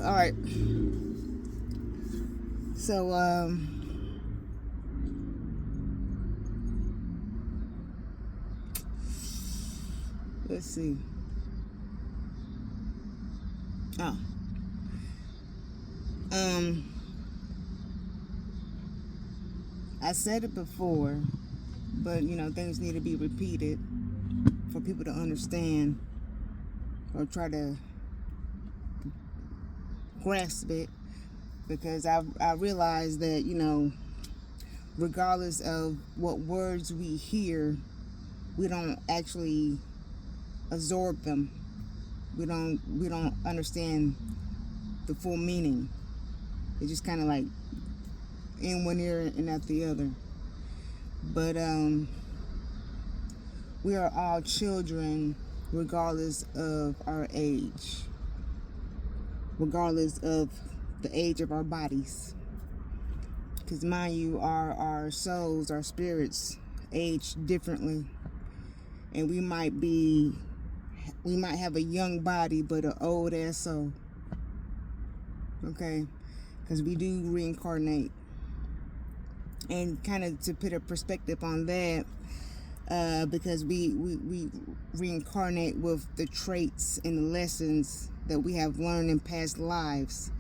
All right. So, let's see. Oh, um, I said it before, but things need to be repeated for people to understand or try to grasp it, because I realize that regardless of what words we hear, we don't actually absorb them. We don't understand the full meaning. It's just kind of like in one ear and out the other. But we are all children regardless of our age, regardless of the age of our bodies. Because mind you, our souls, our spirits age differently. And we might have a young body but an old ass soul. Okay? Because we do reincarnate. And kind of to put a perspective on that, because we reincarnate with the traits and the lessons that we have learned in past lives.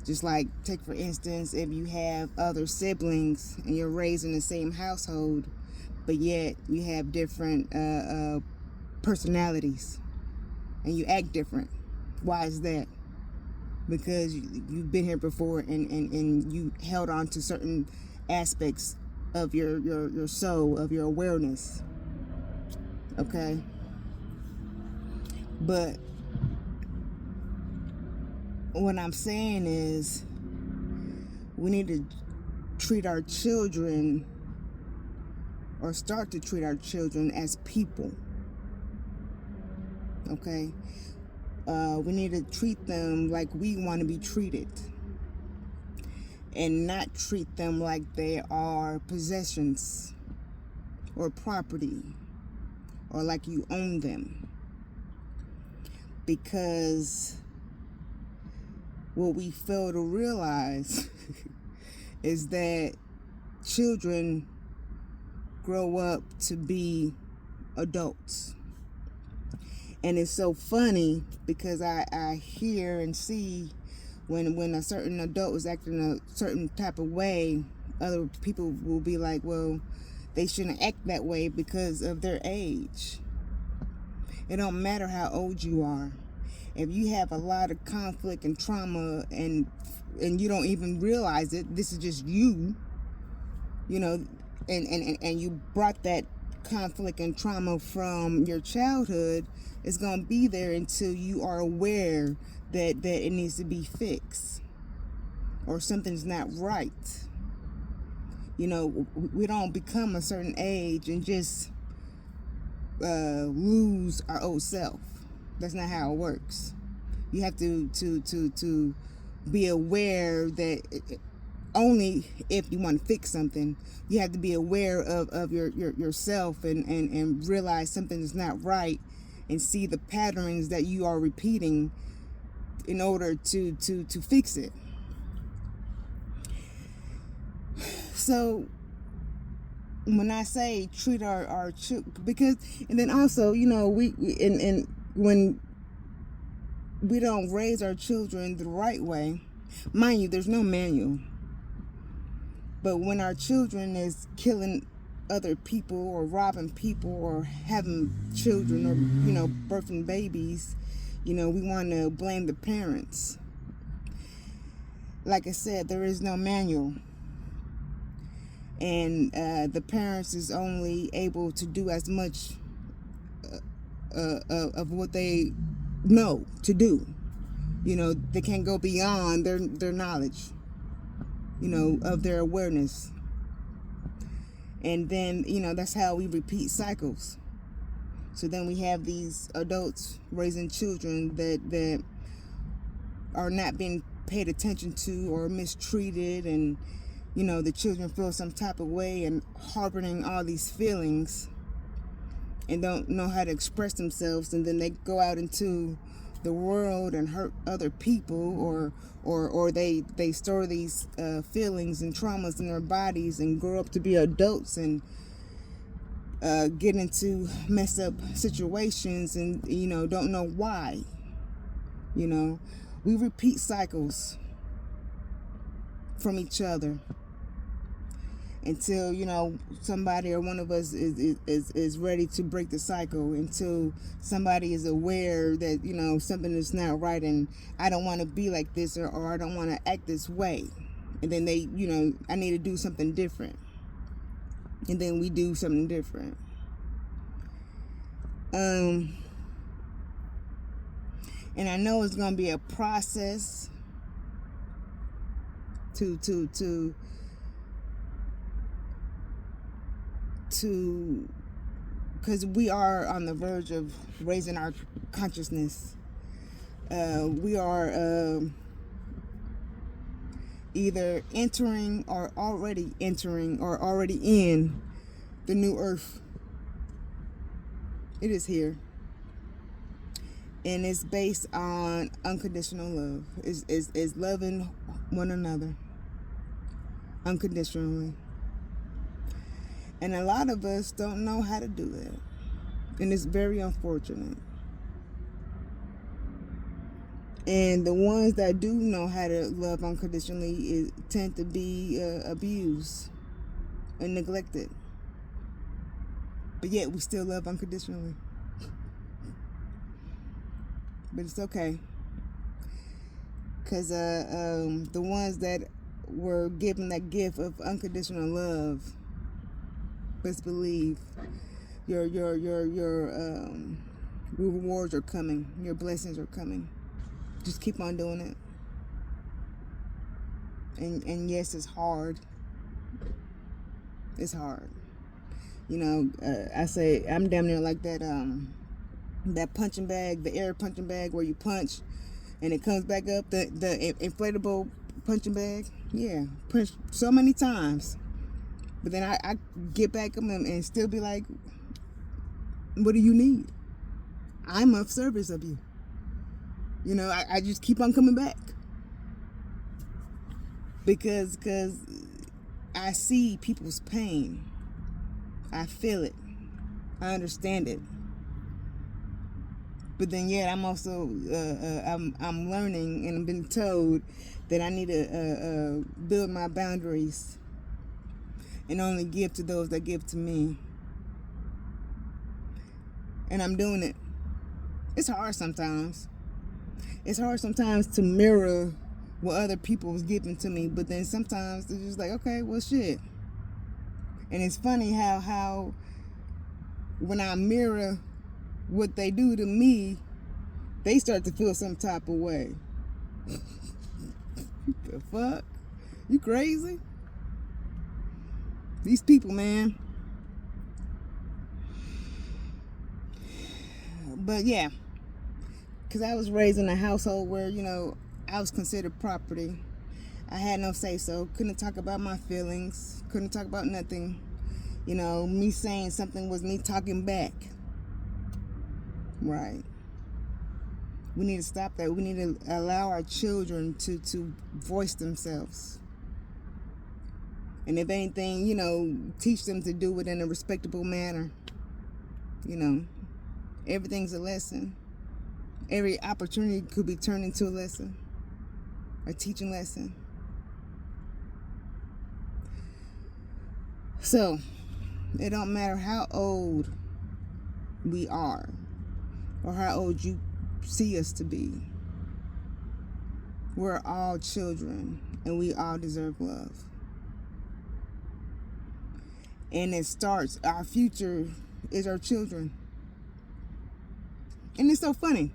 Just like, take for instance, if you have other siblings and you're raised in the same household, but yet you have different personalities and you act different. Why is that? Because you've been here before and you held on to certain aspects of your soul, of your awareness. Okay? But what I'm saying is, we need to treat our children, or start to treat our children, as people. Okay? We need to treat them like we want to be treated, and not treat them like they are possessions or property, or like you own them. Because what we fail to realize is that children grow up to be adults. And it's so funny because I hear and see when a certain adult is acting a certain type of way, other people will be like, well, they shouldn't act that way because of their age. It don't matter how old you are. If you have a lot of conflict and trauma and you don't even realize it, this is just you, and you brought that conflict and trauma from your childhood, it's going to be there until you are aware that it needs to be fixed or something's not right. We don't become a certain age and just lose our old self. That's not how it works. You have to be aware that only if you want to fix something, you have to be aware of yourself and realize something is not right, and see the patterns that you are repeating in order to fix it. So when I say treat our children, because, and then also, we when we don't raise our children the right way, mind you, there's no manual. But when our children is killing other people or robbing people or having children or birthing babies, we want to blame the parents. Like I said, there is no manual. And the parents is only able to do as much of what they know to do. They can't go beyond their knowledge, of their awareness. And then, that's how we repeat cycles. So then we have these adults raising children that are not being paid attention to or mistreated, and the children feel some type of way and harboring all these feelings and don't know how to express themselves, and then they go out into the world and hurt other people, or they store these feelings and traumas in their bodies and grow up to be adults and get into messed up situations and don't know why. We repeat cycles from each other until somebody or one of us is ready to break the cycle, until somebody is aware that something is not right and I don't want to be like this, or I don't want to act this way, and then they I need to do something different, and then we do something different. And I know it's gonna be a process to because we are on the verge of raising our consciousness. We are either entering or already in the new earth. It is here, and it's based on unconditional love. Is loving one another unconditionally. And a lot of us don't know how to do that. And it's very unfortunate. And the ones that do know how to love unconditionally tend to be abused and neglected. But yet we still love unconditionally. But it's okay. Because the ones that were given that gift of unconditional love, best believe your rewards are coming. Your blessings are coming. Just keep on doing it. And yes, it's hard. It's hard. I say I'm damn near like that punching bag, the air punching bag where you punch and it comes back up, the inflatable punching bag. Yeah, punch so many times. But then I get back up and still be like, what do you need? I'm of service of you. I just keep on coming back. Because I see people's pain. I feel it. I understand it. But then yet I'm also, I'm learning and I've been told that I need to build my boundaries and only give to those that give to me. And I'm doing it. It's hard sometimes. It's hard sometimes to mirror what other people was giving to me, but then sometimes they're just like, okay, well, shit. And it's funny how when I mirror what they do to me, they start to feel some type of way. The fuck? You crazy? These people, man. But yeah, because I was raised in a household where, I was considered property. I had no say-so. Couldn't talk about my feelings. Couldn't talk about nothing. Me saying something was me talking back. Right. We need to stop that. We need to allow our children to voice themselves. And if anything, teach them to do it in a respectable manner. Everything's a lesson. Every opportunity could be turned into a lesson. A teaching lesson. So, it don't matter how old we are or how old you see us to be. We're all children and we all deserve love. And it starts, our future is our children. And it's so funny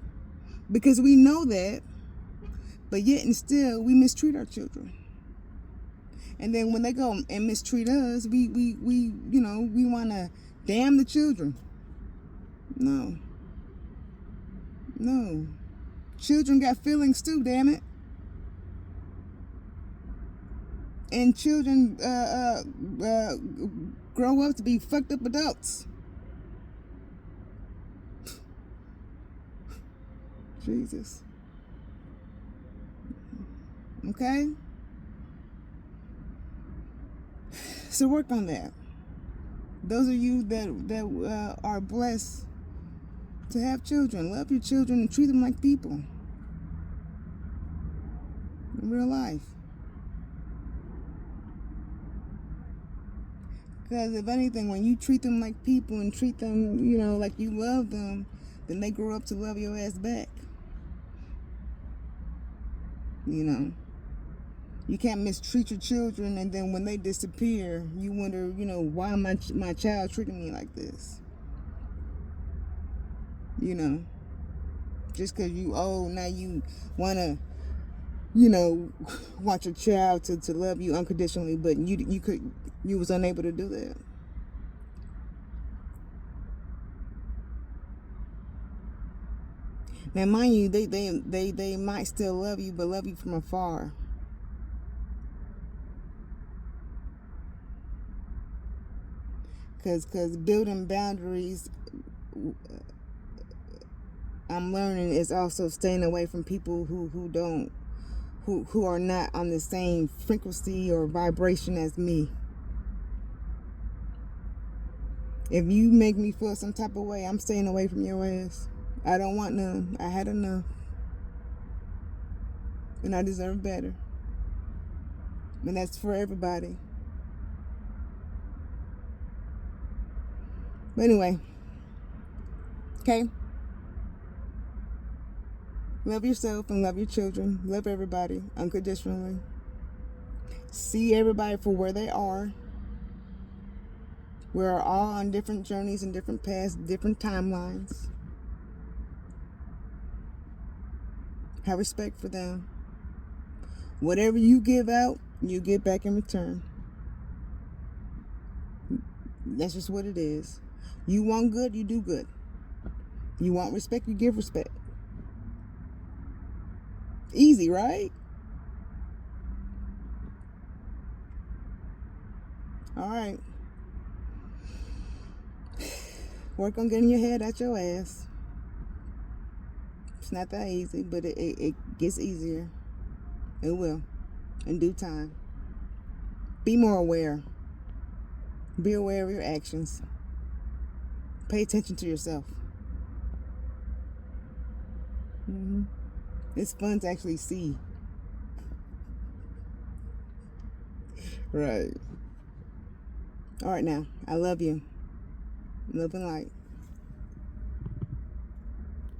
because we know that, but yet and still we mistreat our children. And then when they go and mistreat us, we want to damn the children. No. Children got feelings too, damn it. And children grow up to be fucked up adults. Jesus. Okay? So work on that. Those of you that are blessed to have children, love your children and treat them like people in real life. Because if anything, when you treat them like people and treat them, like you love them, then they grow up to love your ass back. You can't mistreat your children, and then when they disappear, you wonder, why my child treating me like this? Just because you old, now you want to, want your child to love you unconditionally, but you was unable to do that. Now, mind you, they might still love you, but love you from afar. Because building boundaries, I'm learning, is also staying away from people who are not on the same frequency or vibration as me. If you make me feel some type of way, I'm staying away from your ass. I don't want none. I had enough. And I deserve better. And that's for everybody. But anyway. Okay? Love yourself and love your children. Love everybody unconditionally. See everybody for where they are. We're all on different journeys and different paths, different timelines. Have respect for them. Whatever you give out, you get back in return. That's just what it is. You want good, you do good. You want respect, you give respect. Easy, right? All right. Work on getting your head out your ass. It's not that easy, but it gets easier. It will. In due time. Be more aware. Be aware of your actions. Pay attention to yourself. It's fun to actually see. Right. All right now. I love you. Love and light.